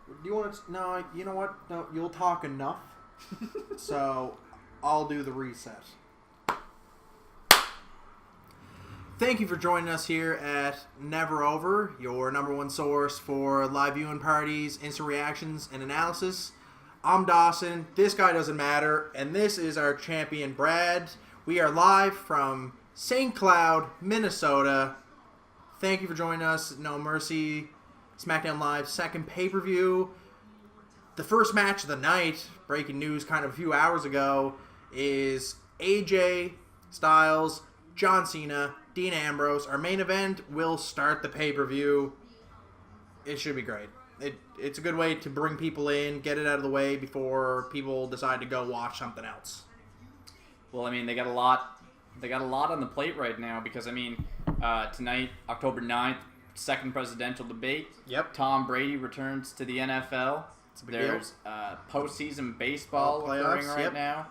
Do you want to? No, you know what? No, you'll talk enough. So, I'll do the reset. Thank you for joining us here at Never Over, your number one source for live viewing parties, instant reactions, and analysis. I'm Dawson. This guy doesn't matter, and this is our champion, Brad. We are live from St. Cloud, Minnesota. Thank you for joining us. No Mercy, SmackDown Live second pay-per-view. The first match of the night, breaking news kind of a few hours ago, is AJ Styles, John Cena, Dean Ambrose. Our main event will start the pay-per-view. It should be great. It's a good way to bring people in, get it out of the way before people decide to go watch something else. Well, I mean, they got a lot on the plate right now because, I mean, tonight, October 9th, second presidential debate. Yep. Tom Brady returns to the NFL. There's postseason baseball occurring right now.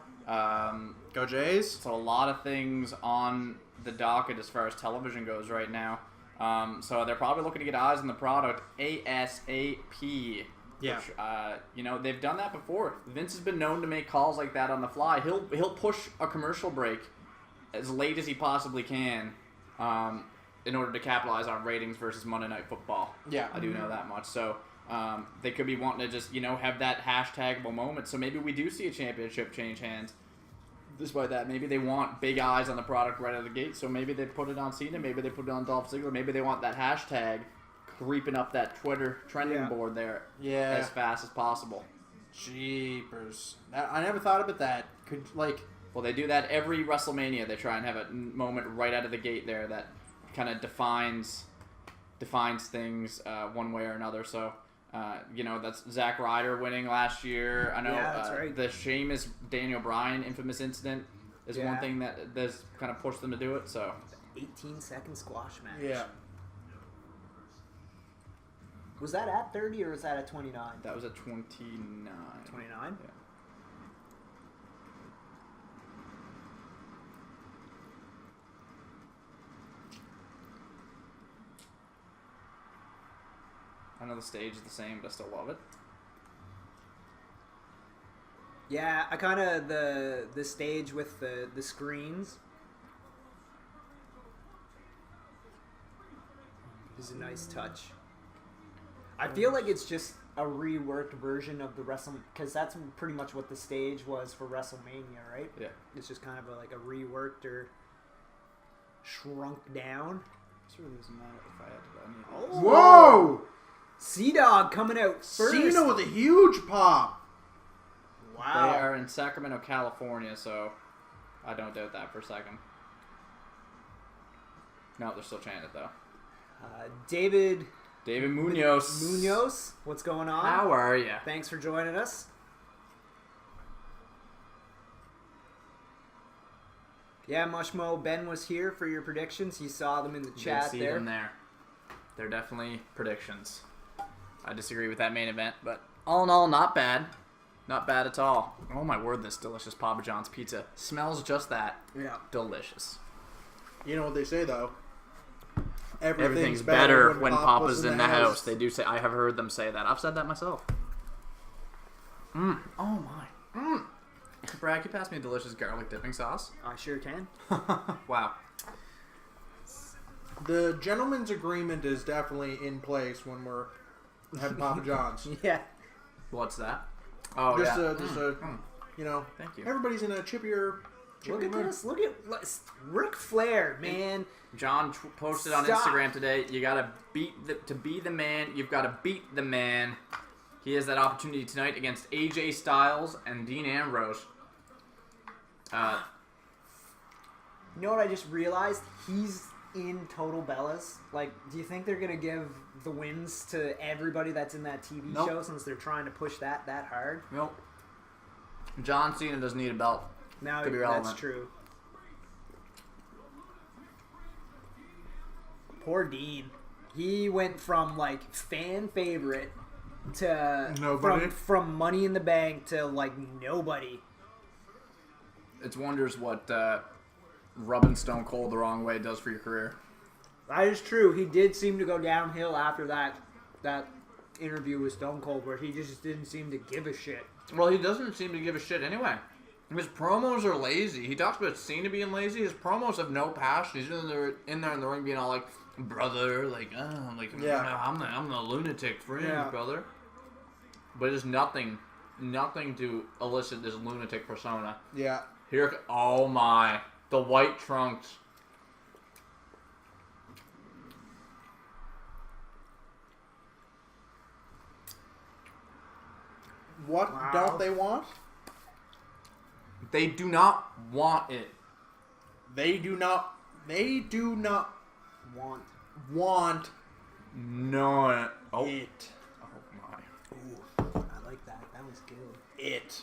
Go Jays. So a lot of things on the docket as far as television goes right now. So they're probably looking to get eyes on the product ASAP. Yeah. Which, they've done that before. Vince has been known to make calls like that on the fly. He'll push a commercial break as late as he possibly can in order to capitalize on ratings versus Monday Night Football. Yeah. I do know that much. So they could be wanting to just, have that hashtagable moment. So maybe we do see a championship change hands. Despite that, maybe they want big eyes on the product right out of the gate. So maybe they put it on Cena. Maybe they put it on Dolph Ziggler. Maybe they want that hashtag creeping up that Twitter trending board there as fast as possible. Jeepers. I never thought about that. Well, they do that every WrestleMania. They try and have a moment right out of the gate there that kind of defines things one way or another. So, that's Zack Ryder winning last year. I know that's right. The Sheamus Daniel Bryan infamous incident is one thing that's kind of pushed them to do it. So, 18-second squash match. Yeah. Was that at 30 or was that at 29? That was at 29. 29? Yeah. I know the stage is the same, but I still love it. Yeah, I kind of the stage with the screens is a nice touch. I feel like it's just a reworked version of the because that's pretty much what the stage was for WrestleMania, right? Yeah. It's just kind of like a reworked or shrunk down. This really doesn't matter if I had to. Oh. Whoa! Sea-Dog coming out first. Cena with a huge pop. Wow. They are in Sacramento, California, so I don't doubt that for a second. No, they're still chanting it, though. David Munoz. Munoz, what's going on? How are you? Thanks for joining us. Yeah, Mushmo, Ben was here for your predictions. He saw them in the chat Did see there. them there. They're definitely predictions. I disagree with that main event, but all in all, not bad. Not bad at all. Oh my word, this delicious Papa John's pizza smells just that. Yeah. Delicious. You know what they say, though? Everything's better when Papa's in the house. They do say. I have heard them say that. I've said that myself. Oh my. Brad, can you pass me a delicious garlic dipping sauce? I sure can. Wow. The gentleman's agreement is definitely in place when we're having Papa John's. Yeah. What's that? Oh, Just yeah. Thank you. Everybody's in a chippier Look at mood. this. Look at Ric Flair, man. John posted on Stop. Instagram today, you gotta to be the man, you've got to beat the man. He has that opportunity tonight against AJ Styles and Dean Ambrose. You know what I just realized? He's in Total Bellas. Like, do you think they're going to give the wins to everybody that's in that TV Nope. show since they're trying to push that hard? Nope. John Cena doesn't need a belt. Now To be that's relevant. true. Poor Dean. He went from like fan favorite to Nobody. from Money in the Bank to like nobody. It's wonders what rubbing Stone Cold the wrong way does for your career. That is true. He did seem to go downhill after that interview with Stone Cold where he just didn't seem to give a shit. Well, he doesn't seem to give a shit anyway. His promos are lazy. He talks about Cena being lazy. His promos have no passion. He's in there in the ring being all like, brother, like, I'm the lunatic fringe, brother. But there's nothing to elicit this lunatic persona. Yeah. Here, oh my, the white trunks. What don't they want? They do not want it. They do not want no. Oh. It. Oh my. Ooh, I like that. That was good. It.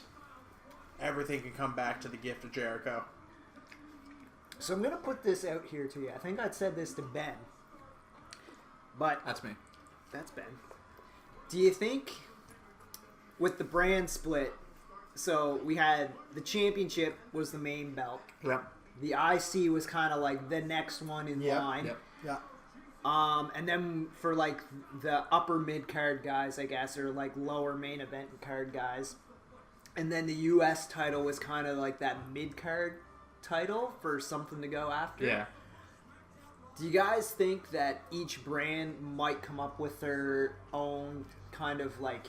Everything can come back to the gift of Jericho. So I'm going to put this out here to you. I think I'd said this to Ben. But That's me. That's Ben. Do you think with the brand split, so we had the championship was the main belt. Yep. The IC was kind of like the next one in line. Yep. Yeah. And then for like the upper mid card guys, I guess, or like lower main event card guys. And then the US title was kind of like that mid card title for something to go after. Yeah. Do you guys think that each brand might come up with their own kind of like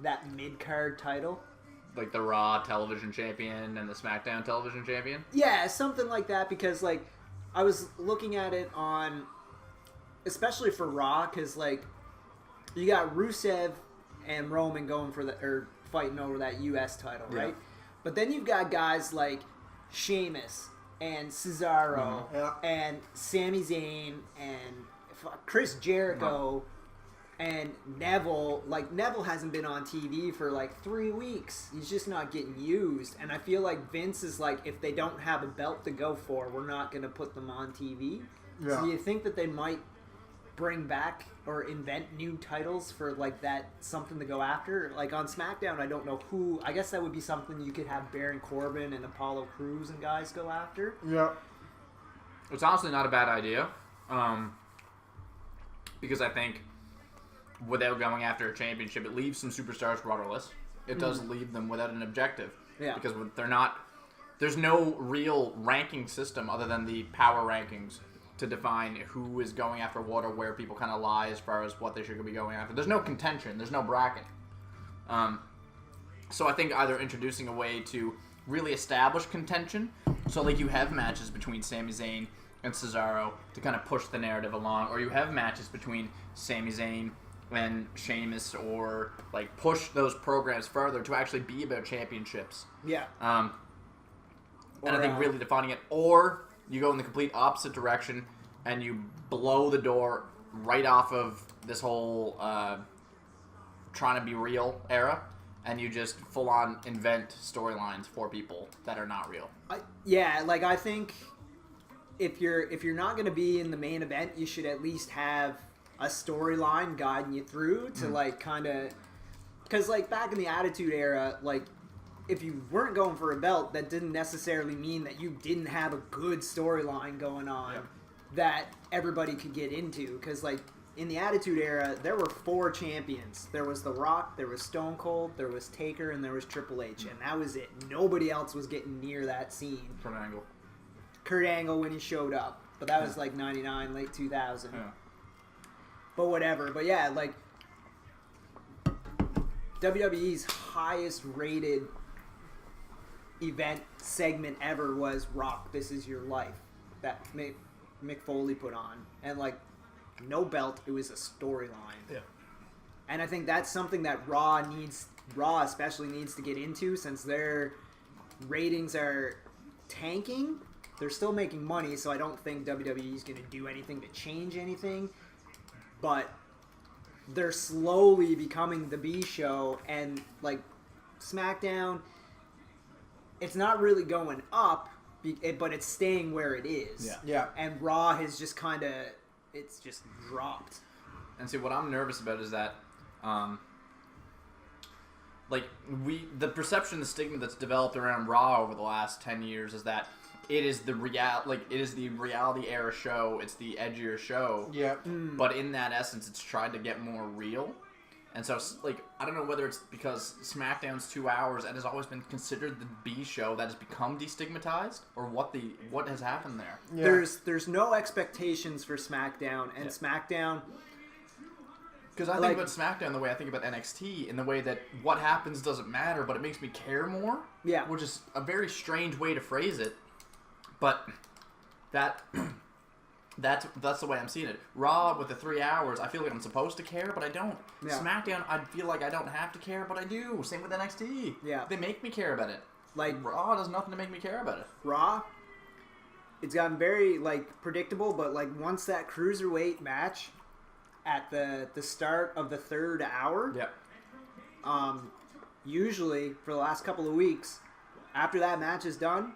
that mid card title? Like the Raw television champion and the SmackDown television champion? Yeah, something like that, because like I was looking at it on, especially for Raw, because like you got Rusev and Roman going for fighting over that US title, right? Yeah. But then you've got guys like Sheamus and Cesaro and Sami Zayn and Chris Jericho and Neville. Like, Neville hasn't been on TV for like 3 weeks. He's just not getting used. And I feel like Vince is like, if they don't have a belt to go for, we're not going to put them on TV. Yeah. So do you think that they might bring back or invent new titles for like that, something to go after? Like on SmackDown, I don't know who. I guess that would be something you could have Baron Corbin and Apollo Crews and guys go after. Yeah. It's honestly not a bad idea, because I think without going after a championship, it leaves some superstars rudderless. It does leave them without an objective. Yeah. Because they're not. There's no real ranking system other than the power rankings to define who is going after what or where people kind of lie as far as what they should be going after. There's no contention. There's no bracket. So I think either introducing a way to really establish contention, so like you have matches between Sami Zayn and Cesaro to kind of push the narrative along, or you have matches between Sami Zayn and Sheamus, or like push those programs further to actually be about championships. Yeah. And I think really defining it, or you go in the complete opposite direction and you blow the door right off of this whole trying to be real era, and you just full on invent storylines for people that are not real. I think if you're not going to be in the main event, you should at least have a storyline guiding you through to like kind of, because like back in the Attitude Era, like if you weren't going for a belt, that didn't necessarily mean that you didn't have a good storyline going on that everybody could get into. Because like in the Attitude Era, there were 4 champions. There was The Rock, there was Stone Cold, there was Taker, and there was Triple H, and that was it. Nobody else was getting near that scene. Kurt Angle when he showed up, but that was like 99, late 2000. Yeah. But whatever. But yeah, like WWE's highest rated event segment ever was Rock, This Is Your Life, that Mick Foley put on. And like, no belt, it was a storyline. Yeah. And I think that's something that Raw especially needs to get into, since their ratings are tanking. They're still making money, so I don't think WWE is going to do anything to change anything. But they're slowly becoming the B show, and like SmackDown, it's not really going up, but it's staying where it is. Yeah. Yeah. And Raw has just kind of, it's just dropped. And see, what I'm nervous about is that, the perception, the stigma that's developed around Raw over the last 10 years is that it is the reality era show. It's the edgier show. Yeah. But in that essence, it's tried to get more real. And so, like, I don't know whether it's because SmackDown's 2 hours and has always been considered the B show that has become destigmatized, or what has happened there. Yeah. There's no expectations for SmackDown, and SmackDown. Because I think about SmackDown the way I think about NXT, in the way that what happens doesn't matter, but it makes me care more. Yeah. Which is a very strange way to phrase it, but that's the way I'm seeing it. Raw with the 3 hours, I feel like I'm supposed to care, but I don't. Yeah. SmackDown, I feel like I don't have to care, but I do. Same with NXT. Yeah. They make me care about it. Like Raw does nothing to make me care about it. Raw, it's gotten very predictable, but once that cruiserweight match at the start of the 3rd hour, usually for the last couple of weeks, after that match is done,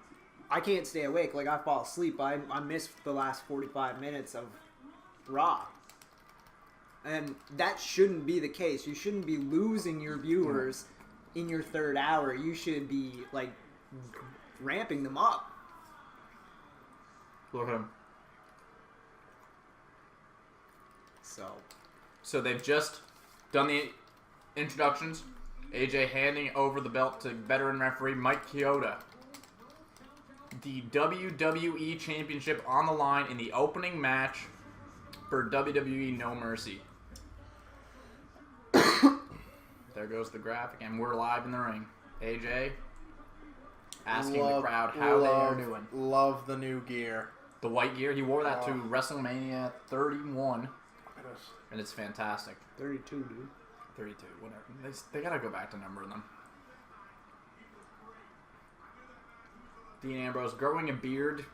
I can't stay awake. I fall asleep. I miss the last 45 minutes of Raw. And that shouldn't be the case. You shouldn't be losing your viewers in your 3rd hour. You should be, ramping them up. Look at him. So they've just done the introductions. AJ handing over the belt to veteran referee Mike Chioda. The WWE Championship on the line in the opening match for WWE No Mercy. There goes the graphic, and we're live in the ring. AJ asking the crowd how they are doing. Love the new gear. The white gear, he wore that to WrestleMania 31, and it's fantastic. 32, dude. 32, whatever. They gotta go back to numbering them. Dean Ambrose growing a beard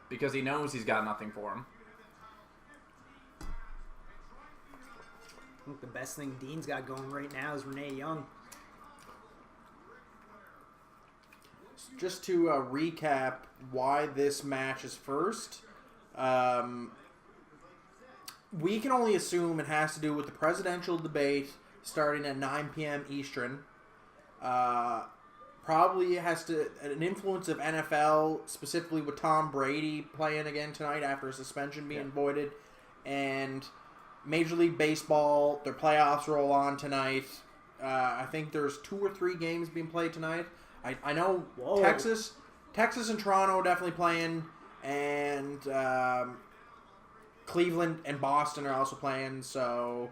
because he knows he's got nothing for him. I think the best thing Dean's got going right now is Renee Young. Just to recap why this match is first, we can only assume it has to do with the presidential debate starting at 9 p.m. Eastern. Probably has an influence of NFL, specifically with Tom Brady playing again tonight after a suspension being voided, and Major League Baseball, their playoffs roll on tonight. I think there's 2 or 3 games being played tonight. I know Texas and Toronto are definitely playing, and Cleveland and Boston are also playing. So,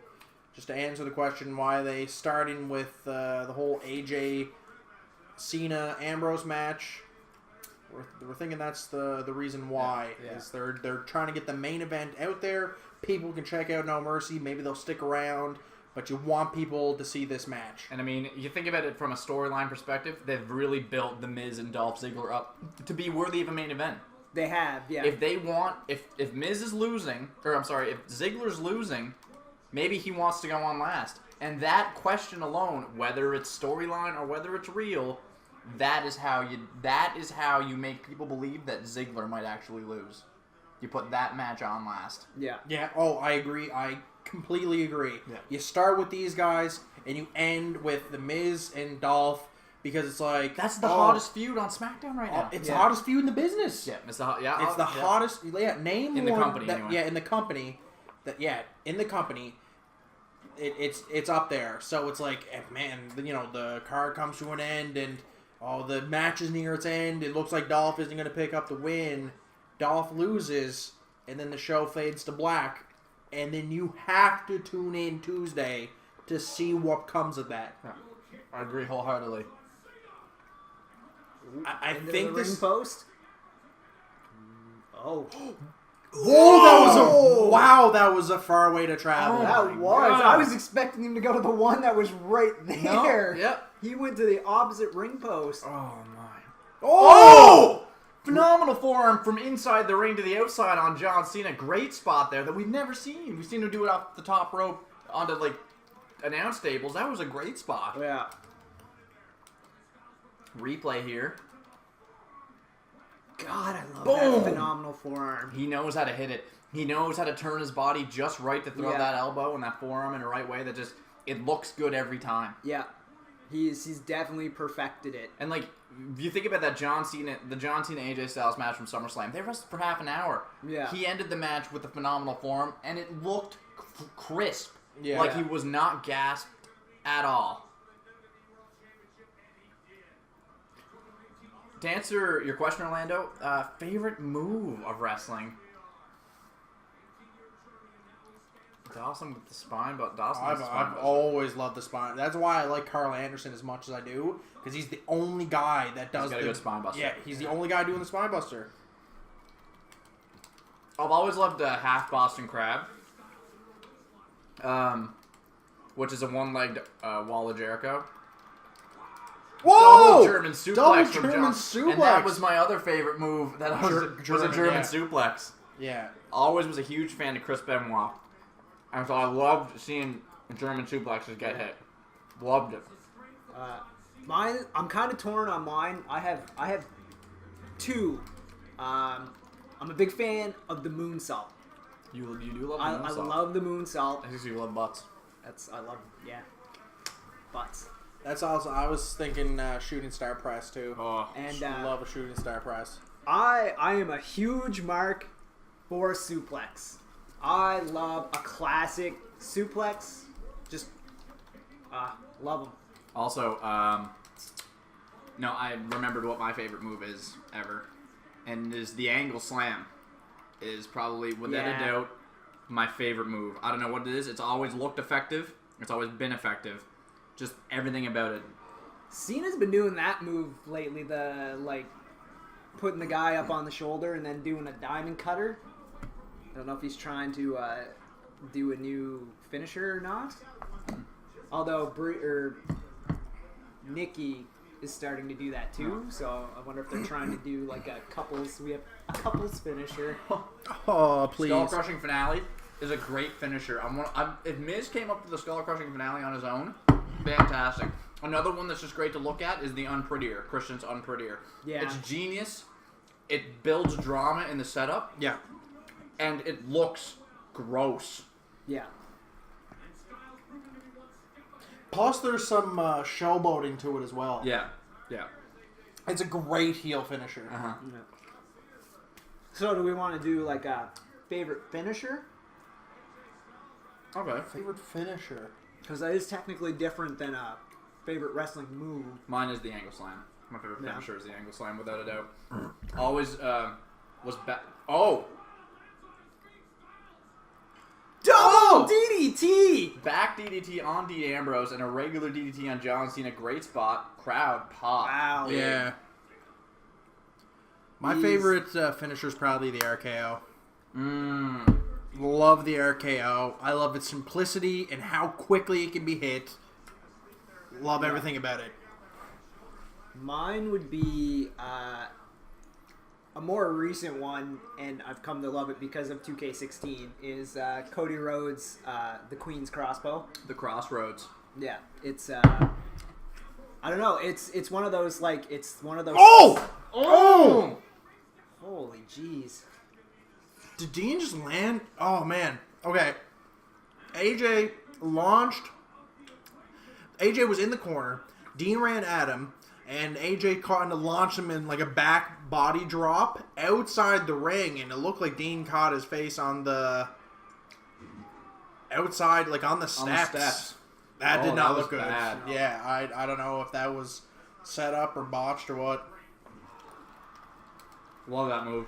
just to answer the question, why are they starting with the whole AJ Cena Ambrose match? We're thinking that's the reason why. Is they're trying to get the main event out there. People can check out No Mercy. Maybe they'll stick around. But you want people to see this match. And I mean, you think about it from a storyline perspective, they've really built The Miz and Dolph Ziggler up to be worthy of a main event. They have, yeah. If they want, if Miz is losing, if Ziggler's losing, maybe he wants to go on last. And that question alone, whether it's storyline or whether it's real, that is how you make people believe that Ziggler might actually lose. You put that match on last. Yeah. Yeah. Oh, I agree. I completely agree. Yeah. You start with these guys and you end with The Miz and Dolph because it's like that's the hottest feud on SmackDown right now. It's the hottest feud in the business. Yeah, it's the hottest. Yeah, name in one the company. That, anyway. Yeah, in the company. In the company. It's up there. So it's like, man, the card comes to an end and the match is near its end. It looks like Dolph isn't going to pick up the win. Dolph loses, and then the show fades to black, and then you have to tune in Tuesday to see what comes of that. Yeah. I agree wholeheartedly. I think this ring post. Oh. Whoa, that was a far way to travel. That was. God. I was expecting him to go to the one that was right there. No. Yep. He went to the opposite ring post. Oh my. Oh! Phenomenal forearm from inside the ring to the outside on John Cena. Great spot there that we've never seen. We've seen him do it off the top rope onto announce tables. That was a great spot. Yeah. Replay here. God, I love Boom! that phenomenal forearm. He knows how to hit it. He knows how to turn his body just right to throw that elbow and that forearm in the right way. That it looks good every time. Yeah. He's definitely perfected it. And if you think about the John Cena AJ Styles match from SummerSlam, they wrestled for half an hour. Yeah. He ended the match with a phenomenal forearm, and it looked crisp. Yeah. He was not gasped at all. To answer your question, Orlando, favorite move of wrestling? Dawson with the spine, but Dawson has the spine I've always loved the spine. That's why I like Carl Anderson as much as I do, because he's the only guy that does He's got a good spine buster. Yeah, he's the only guy doing the spine buster. I've always loved half Boston Crab, which is a one-legged wall of Jericho. Whoa! Double German suplex Double from German John. suplex. And that was my other favorite move. That was a German suplex. Yeah. Always was a huge fan of Chris Benoit. And so I loved seeing German suplexes get hit. Loved it. Mine, I'm kind of torn on mine. I have two. I'm a big fan of the moonsault. You do love the I moonsault. love the moonsault. I think you love butts. I love, yeah, butts. That's also, I was thinking shooting star press too. Oh. And Love a shooting star press. I am a huge mark for suplex. I love a classic suplex. Just love them. Also, no, I remembered what my favorite move is ever, and is the angle slam. Is probably without a doubt my favorite move. I don't know what it is. It's always looked effective. It's always been effective. Just everything about it. Cena's been doing that move lately. The putting the guy up on the shoulder and then doing a diamond cutter. I don't know if he's trying to do a new finisher or not. Although Nikki is starting to do that too, so I wonder if they're trying to do like a couples. We have a couples finisher. Oh, please. Skull crushing finale is a great finisher. If Miz came up with the skull crushing finale on his own, fantastic. Another one that's just great to look at is the Unprettier, Christian's Unprettier. Yeah, it's genius. It builds drama in the setup. Yeah. And it looks gross. Yeah. Plus, there's some showboating to it as well. Yeah. Yeah. It's a great heel finisher. Uh-huh. Yeah. So, do we want to do like a favorite finisher? Okay. Favorite finisher? Because that is technically different than a favorite wrestling move. Mine is the angle slam. My favorite finisher is the angle slam, without a doubt. Always was back. Oh! Double DDT! Back DDT on Dean Ambrose and a regular DDT on John Cena. Great spot. Crowd pop. Wow. Yeah. My favorite finisher is probably the RKO. Love the RKO. I love its simplicity and how quickly it can be hit. Love everything about it. Mine would be a more recent one, and I've come to love it because of 2K16, is Cody Rhodes, the Queen's Crossbow. The Crossroads. Yeah, it's I don't know, it's one of those Oh! Holy jeez. Did Dean just land? Oh, man. Okay. AJ launched. AJ was in the corner. Dean ran at him. And AJ caught to launch him in like a back body drop outside the ring. And it looked like Dean caught his face on the outside, like on the steps. That did not look good. Bad. Yeah, I don't know if that was set up or botched or what. Love that move.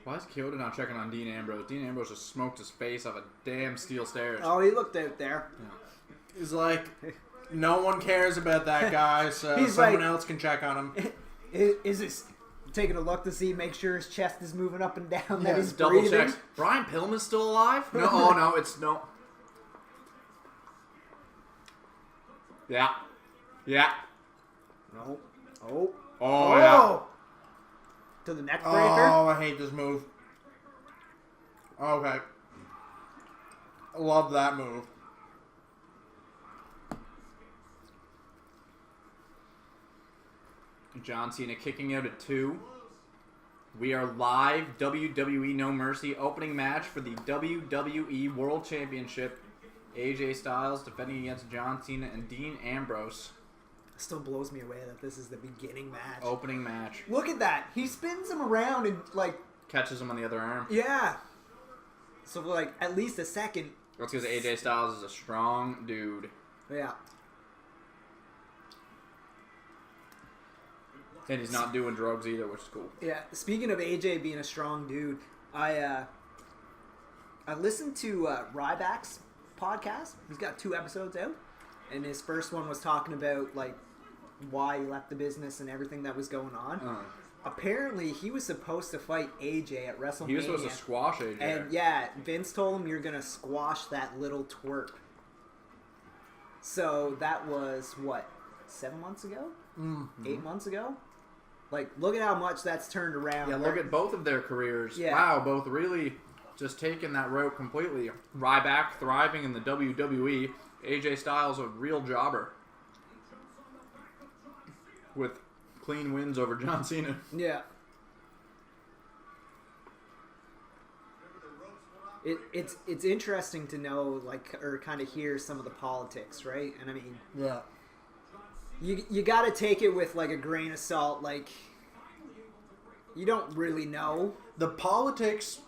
Why is Kyoto not checking on Dean Ambrose? Dean Ambrose just smoked his face off a damn steel stairs. Oh, he looked out there. Yeah. He's like, no one cares about that guy, so He's someone like- else can check on him. Is this taking a look to see, make sure his chest is moving up and down, that he's Double breathing? checks. Brian Pillman's still alive? No, oh no, it's no. Yeah. Yeah. No. Oh. Oh, yeah. To the neck breaker. Oh, I hate this move. Okay. I love that move. John Cena kicking out at 2. We are live. WWE No Mercy opening match for the WWE World Championship. AJ Styles defending against John Cena and Dean Ambrose. Still blows me away that this is the beginning match. Opening match. Look at that. He spins him around and, like... Catches him on the other arm. Yeah. So, like, at least a second. That's because AJ Styles is a strong dude. Yeah. And he's not doing drugs either, which is cool. Yeah. Speaking of AJ being a strong dude, I listened to Ryback's podcast. He's got 2 episodes out. And his first one was talking about, like, why he left the business and everything that was going on. Apparently, he was supposed to fight AJ at WrestleMania. He was supposed to squash AJ. And, yeah, Vince told him, you're going to squash that little twerp. So, that was, what, 7 months ago? 8 months ago? Like, look at how much that's turned around. Yeah, look at both of their careers. Yeah. Wow, both really just taking that route completely. Ryback thriving in the WWE. AJ Styles a real jobber. With clean wins over John Cena. Yeah. It's interesting to know, like, or kind of hear some of the politics, right? And I mean, Yeah. you got to take it with, like, a grain of salt. Like, you don't really know. The politics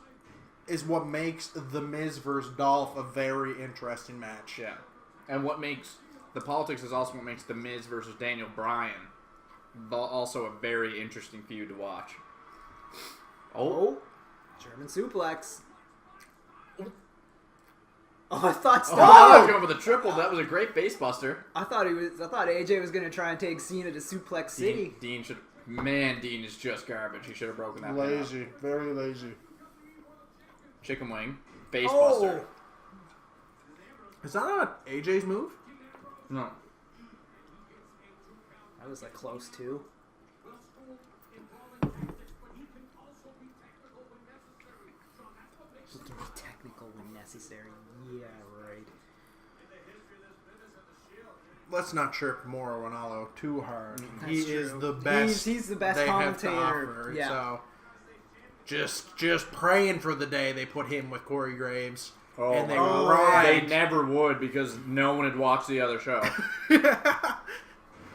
is what makes The Miz versus Dolph a very interesting match. Yeah. And what makes... The politics is also what makes The Miz versus Daniel Bryan also a very interesting feud to watch. Oh. German suplex. Oh, I thought Oh, I was stop. going for the triple. That was a great base buster. I thought AJ was gonna try and take Cena to Suplex City. Dean should... Man, Dean is just garbage. He should have broken that pin Lazy. Very lazy. up. Chicken wing. Base Oh. buster. Is that not AJ's move? No. That was, like, close too. He can be technical when necessary. Yeah, right. Let's not chirp Mauro Ranallo too hard. That's He true. is the best. He's the best they have to commentator. offer, Yeah. So just praying for the day they put him with Corey Graves. And they They ride. never would because no one had watched the other show.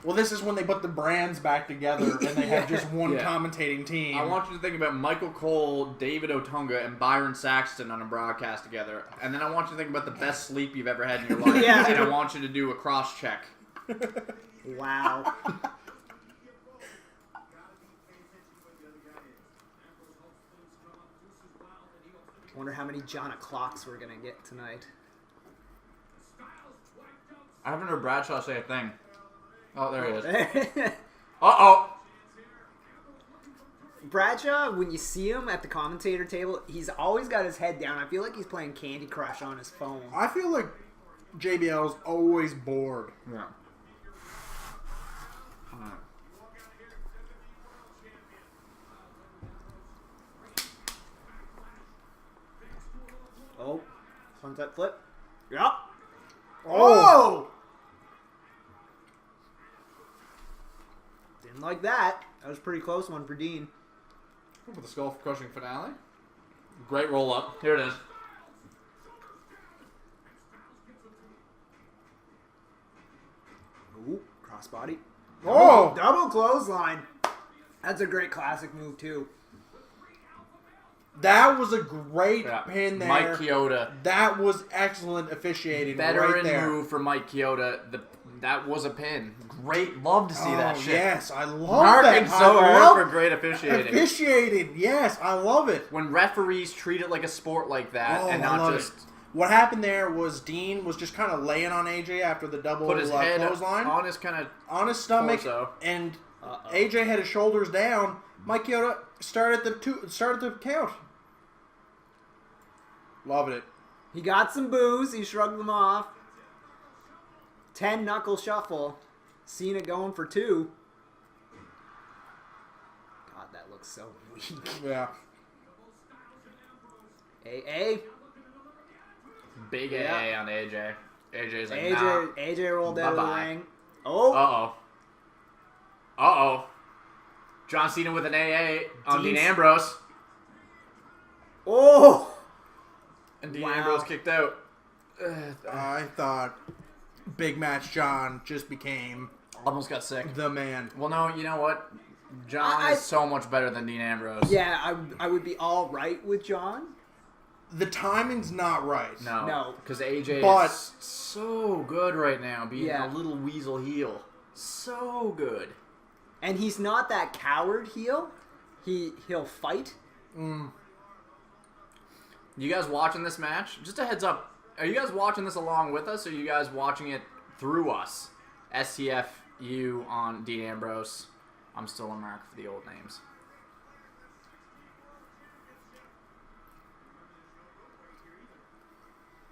Well, this is when they put the brands back together and they have just one Yeah. commentating team. I want you to think about Michael Cole, David Otunga, and Byron Saxton on a broadcast together. And then I want you to think about the best sleep you've ever had in your life. Yeah. And I want you to do a cross-check. Wow. Wonder how many John o'clocks we're gonna get tonight. I haven't heard Bradshaw say a thing. Oh, there he is. Bradshaw, Uh-oh. when you see him at the commentator table, he's always got his head down. I feel like he's playing Candy Crush on his phone. I feel like JBL's always bored. Yeah. Oh, sunset flip. Yep. Oh! Didn't like that. That was a pretty close one for Dean. For the skull crushing finale. Great roll up. Here it is. Ooh, crossbody. Oh! Double clothesline. That's a great classic move, too. That was a great Yeah. pin there. Mike Chioda. That was excellent officiating Veteran right there. move from Mike Chioda. That was a pin. Great. Love to see that shit. Yes, I love Marking that. so I hard love for great officiating. officiating. Yes, I love it. When referees treat it like a sport like that Oh, and I not love just it. What happened there was Dean was just kind of laying on AJ after the double put his head clothesline on his kind of... on his stomach, torso. and AJ had his shoulders down. Mike Chioda started the count. Loving it. He got some boos. He shrugged them off. 10 knuckle shuffle. Cena going for 2. God, that looks so weak. Yeah. AA. Big Yeah. AA on AJ. AJ's like, AJ rolled out of the Bye-bye. ring. Oh. Uh-oh. Uh-oh. John Cena with an AA on Dean Dean's- Ambrose. Oh. And Dean Wow. Ambrose kicked out. I thought Big Match John just became Almost got sick. The man. Well, no, you know what? John is so much better than Dean Ambrose. Yeah, I would be all right with John. The timing's not right. No. Because AJ is so good right now, being a little weasel heel. So good. And he's not that coward heel. He'll fight. You guys watching this match? Just a heads up. Are you guys watching this along with us, or are you guys watching it through us? STFU on Dean Ambrose. I'm still a mark for the old names.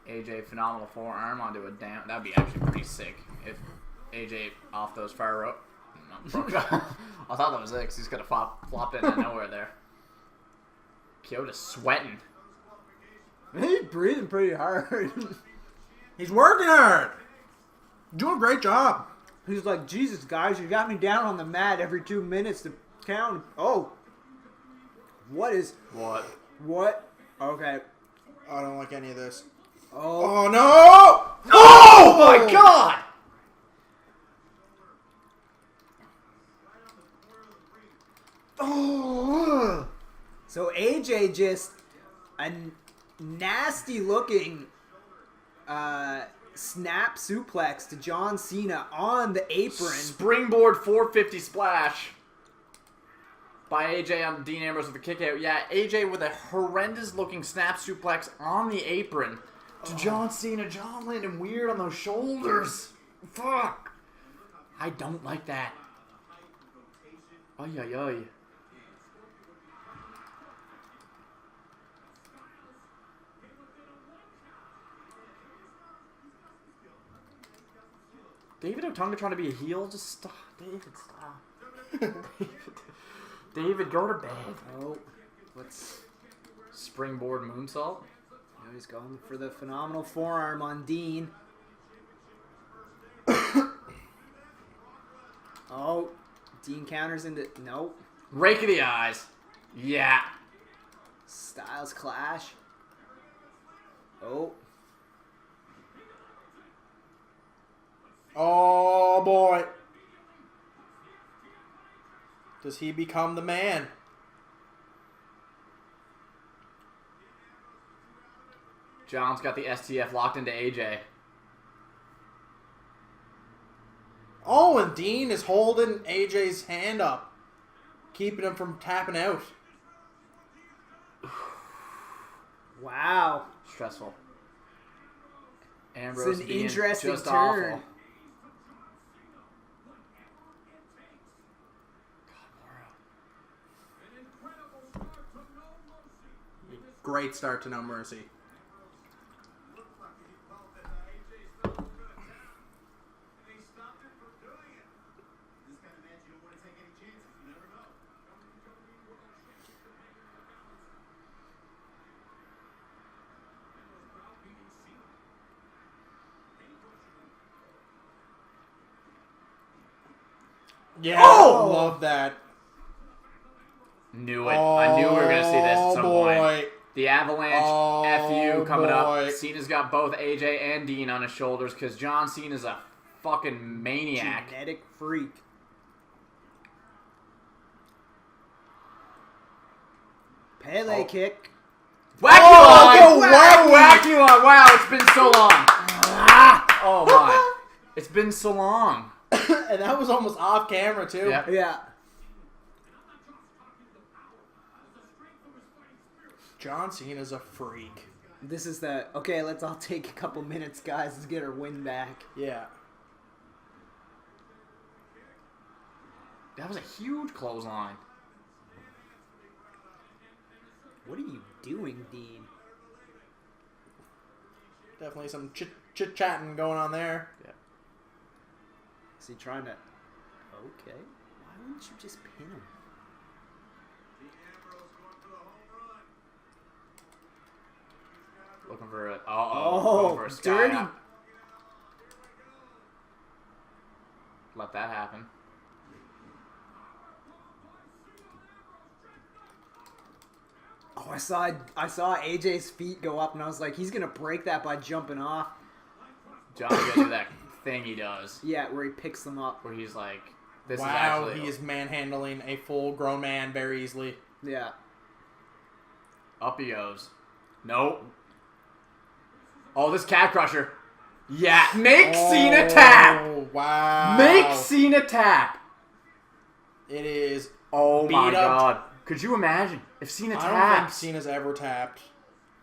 AJ phenomenal forearm onto a down. That'd be actually pretty sick if AJ off those far rope. No, I thought that was it because he's gonna flop in out of nowhere there. Kyoto's sweating. He's breathing pretty hard. He's working hard. Doing a great job. He's like, Jesus, guys, you got me down on the mat every 2 minutes to count. Oh. What? Okay. I don't like any of this. Oh no! Oh my God! Oh. So AJ just a nasty looking snap suplex to John Cena on the apron. Springboard 450 splash by AJ on Dean Ambrose with the kick out. Yeah, AJ with a horrendous looking snap suplex on the apron to John Cena. John landing weird on those shoulders. Fuck. I don't like that. Ay, ay, ay. David Otunga trying to be a heel? Just stop. David, stop. David, go to bed. Oh, let's... Springboard moonsault. Now he's going for the phenomenal forearm on Dean. Oh, Dean counters into... Nope. Rake of the eyes. Yeah. Styles clash. Oh. Oh, boy. Does he become the man? John's got the STF locked into AJ. Oh, and Dean is holding AJ's hand up, keeping him from tapping out. Wow. Stressful. Ambrose it's an being interesting just turn. awful. Great start to No Mercy. Yeah, love that. Knew it. I knew we were going to see this at some point. The Avalanche FU coming up. Cena's got both AJ and Dean on his shoulders because John Cena's a fucking maniac. Genetic freak. Pele kick. Wacky on. Wow, it's been so long. Oh my. It's been so long. And that was almost off camera too. Yep. Yeah. John Cena's a freak. This is the... Okay, let's all take a couple minutes, guys. Let's get our win back. Yeah. That was a huge clothesline. What are you doing, Dean? Definitely some chit-chatting going on there. Yeah. Is he trying to... Okay. Why wouldn't you just pin him? Looking for a... Oh, going for a sky dirty. up. Let that happen. Oh, I saw AJ's feet go up, and I was like, he's gonna break that by jumping off. John's gonna do that thing he does. Yeah, where he picks them up. Where he's like, this wow, is actually... he is manhandling a full-grown man very easily. Yeah. Up he goes. Nope. Oh, this calf crusher. Yeah, make Cena tap! Wow. Make Cena tap! It is Oh beat my up. god. Could you imagine if Cena I don't think taps? Cena's ever tapped.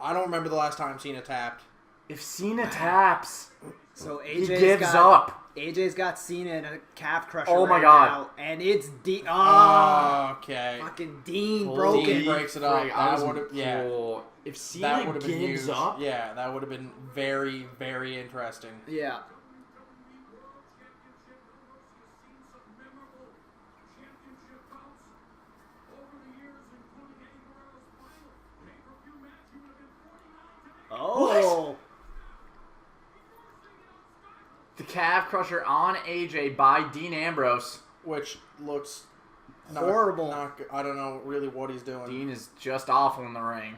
I don't remember the last time Cena tapped. If Cena taps, So he AJ's gives got, up. AJ's got Cena in a calf crusher. Oh my right God. now, and it's Dean. Oh, Okay. fucking Dean Well, broke Dean it. breaks it up. That That was would have, yeah. cool. If Cena That would have been gives huge. up, Yeah, that would have been very, very interesting. Yeah. Oh. the calf crusher on AJ by Dean Ambrose. Which looks Horrible. Not good. I don't know really what he's doing. Dean is just awful in the ring.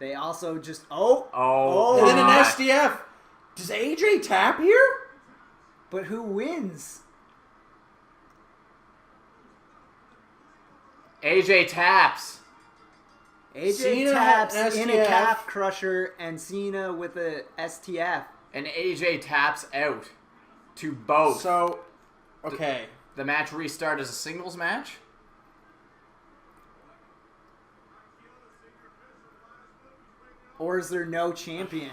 They also just Oh, And then an my. SDF. Does AJ tap here? but who wins? AJ taps. AJ Cena taps had in a STF. calf crusher and Cena with a STF. And AJ taps out to both. So, okay. The match restart as a singles match. Or is there no champion?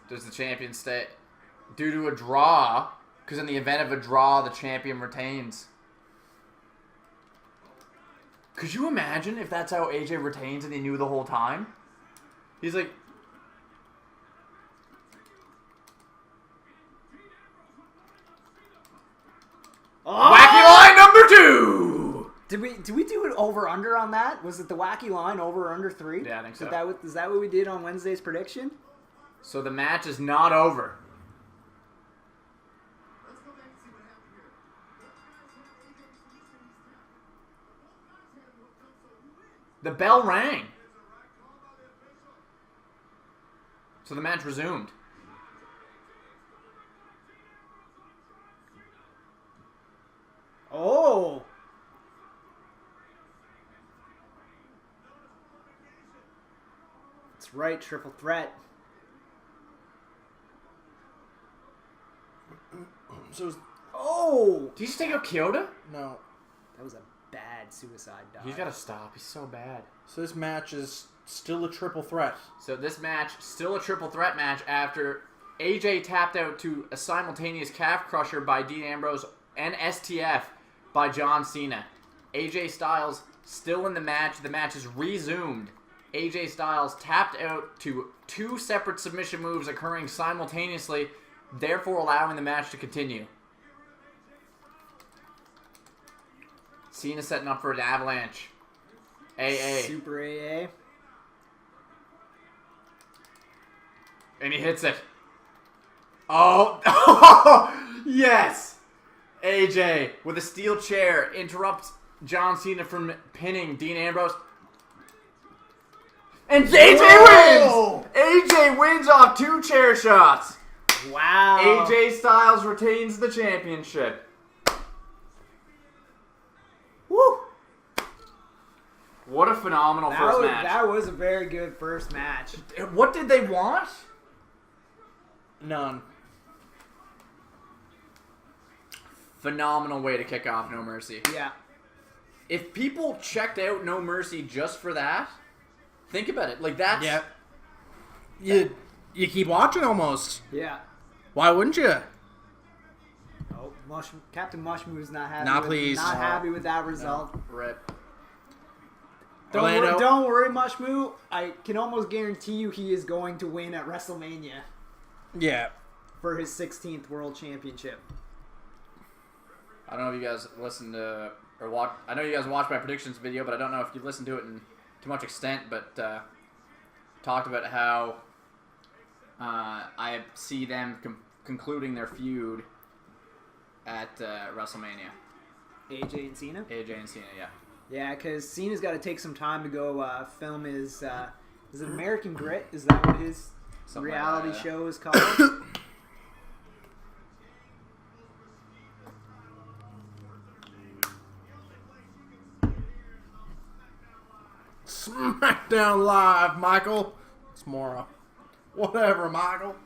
Does the champion stay due to a draw? Because in the event of a draw, the champion retains. Could you imagine if that's how AJ retains and he knew the whole time? He's like, Oh! wacky line number 2! Did we do an over under on that? Was it the wacky line over or under 3? Yeah, I think so. Is that what we did on Wednesday's prediction? So the match is not over. The bell rang. So the match resumed. Oh. That's right, triple threat. So, Oh. Did you just take out Kyoto? no. That was a bad suicide dive. He's got to stop. He's so bad. So this match is still a triple threat. So this match, still a triple threat match after AJ tapped out to a simultaneous calf crusher by Dean Ambrose and STF by John Cena. AJ Styles still in the match. The match is resumed. AJ Styles tapped out to 2 separate submission moves occurring simultaneously, therefore allowing the match to continue. Cena setting up for an avalanche. AA. Super AA. And he hits it. Oh, yes! AJ with a steel chair interrupts John Cena from pinning Dean Ambrose. And AJ Whoa! wins! AJ wins off 2 chair shots. Wow. AJ Styles retains the championship. Woo. What a phenomenal first match. That was a very good first match. What did they want? None. Phenomenal way to kick off No Mercy. Yeah. If people checked out No Mercy just for that, think about it. Like, that's... Yeah. You keep watching almost. Yeah. Why wouldn't you? Oh, Captain Mushmoo's not happy. Nah, with, please. Not No. happy with that result. Rip. Orlando. Don't worry, Mushmoo. I can almost guarantee you he is going to win at WrestleMania Yeah. for his 16th World Championship. I don't know if you guys listened to or watch. I know you guys watched my predictions video, but I don't know if you listened to it to much extent. But talked about how I see them concluding their feud at WrestleMania. AJ and Cena? AJ and Cena, yeah. Yeah, because Cena's got to take some time to go film his... is it American Grit? Is that what his Something like reality that, yeah. show is called? SmackDown Live, Michael. It's more, whatever, Michael.